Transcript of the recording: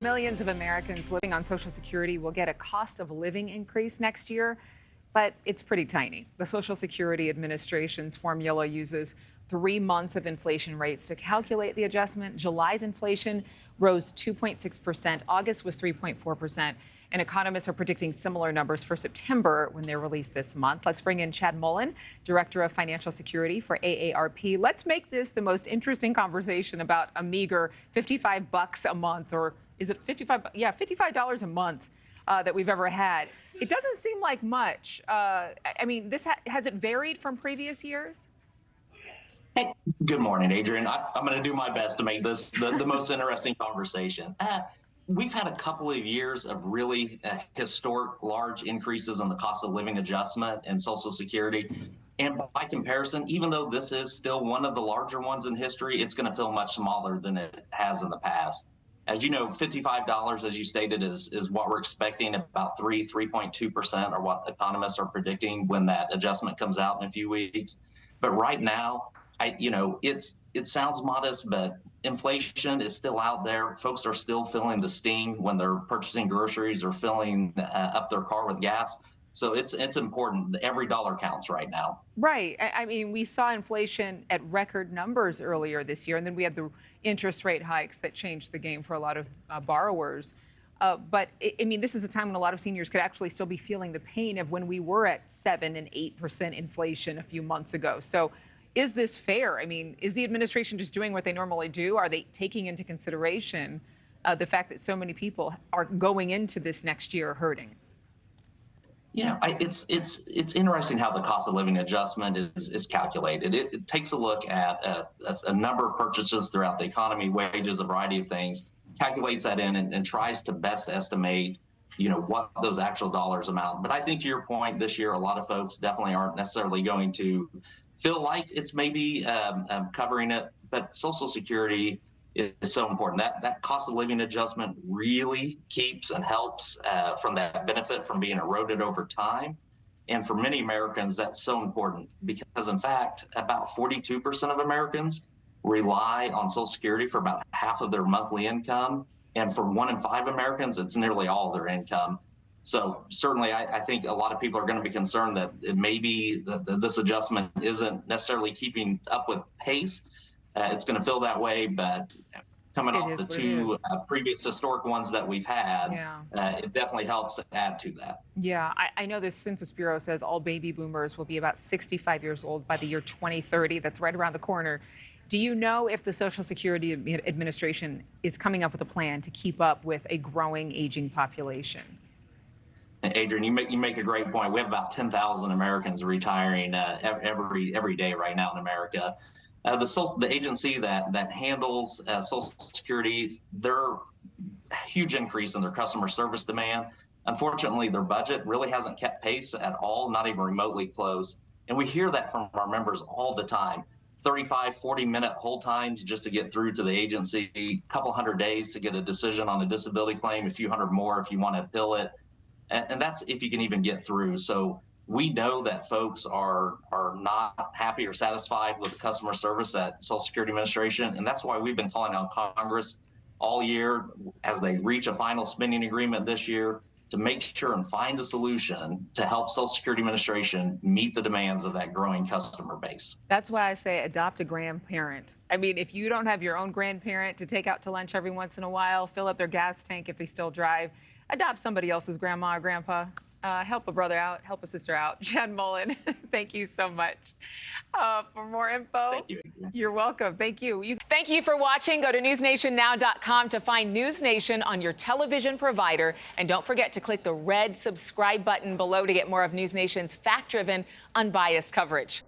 Millions of Americans living on Social Security will get a cost of living increase next year, but it's pretty tiny. The Social Security Administration's formula uses 3 months of inflation rates to calculate the adjustment. July's inflation rose 2.6%. August was 3.4%. And economists are predicting similar numbers for September when they're released this month. Let's bring in Chad Mullen, Director of Financial Security for AARP. Let's make this the most interesting conversation about a meager $55 a month, or is it $55? Yeah, $55 a month that we've ever had. It doesn't seem like much. I mean, has it varied from previous years? Hey, good morning, Adrienne. I'm going to do my best to make this the most interesting conversation. We've had a couple of years of really historic large increases in the cost of living adjustment and Social Security. And by comparison, even though this is still one of the larger ones in history, it's going to feel much smaller than it has in the past. As you know, $55, as you stated, is what we're expecting. About 3.2% are what economists are predicting when that adjustment comes out in a few weeks. But right now, it sounds modest, but inflation is still out there. Folks are still feeling the sting when they're purchasing groceries or filling up their car with gas. So it's important. Every dollar counts right now. Right. I mean, we saw inflation at record numbers earlier this year, and then we had the interest rate hikes that changed the game for a lot of borrowers. But I mean, this is a time when a lot of seniors could actually still be feeling the pain of when we were at 7 and 8% inflation a few months ago. So is this fair? I mean, is the administration just doing what they normally do? Are they taking into consideration the fact that so many people are going into this next year hurting? It's interesting how the cost of living adjustment is calculated. It takes a look at a number of purchases throughout the economy, wages, a variety of things, calculates that in and tries to best estimate, what those actual dollars amount. But I think to your point, this year, a lot of folks definitely aren't necessarily going to feel like it's maybe covering it, but Social Security is so important. That cost of living adjustment really keeps and helps from that benefit from being eroded over time. And for many Americans, that's so important because, in fact, about 42% of Americans rely on Social Security for about half of their monthly income. And for 1 in 5 Americans, it's nearly all their income. So certainly, I think a lot of people are going to be concerned that maybe this adjustment isn't necessarily keeping up with pace. It's going to feel that way, but coming off the 2 previous historic ones that we've had, it definitely helps add to that. Yeah, I know the Census Bureau says all baby boomers will be about 65 years old by the year 2030. That's right around the corner. Do you know if the Social Security Administration is coming up with a plan to keep up with a growing aging population? Adrienne, you make a great point. We have about 10,000 Americans retiring every day right now in America. The agency that handles Social Security, their huge increase in their customer service demand. Unfortunately, their budget really hasn't kept pace at all, not even remotely close. And we hear that from our members all the time. 35, 40-minute hold times just to get through to the agency, a couple hundred days to get a decision on a disability claim, a few hundred more if you want to appeal it. And that's if you can even get through. So we know that folks are not happy or satisfied with the customer service at Social Security Administration. And that's why we've been calling on Congress all year as they reach a final spending agreement this year to make sure and find a solution to help Social Security Administration meet the demands of that growing customer base. That's why I say adopt a grandparent. I mean, if you don't have your own grandparent to take out to lunch every once in a while, fill up their gas tank if they still drive, adopt somebody else's grandma or grandpa. Help a brother out, help a sister out. Chad Mullen, thank you so much. For more info, thank you. You're welcome. Thank you. Thank you for watching. Go to newsnationnow.com to find NewsNation on your television provider. And don't forget to click the red subscribe button below to get more of NewsNation's fact-driven, unbiased coverage.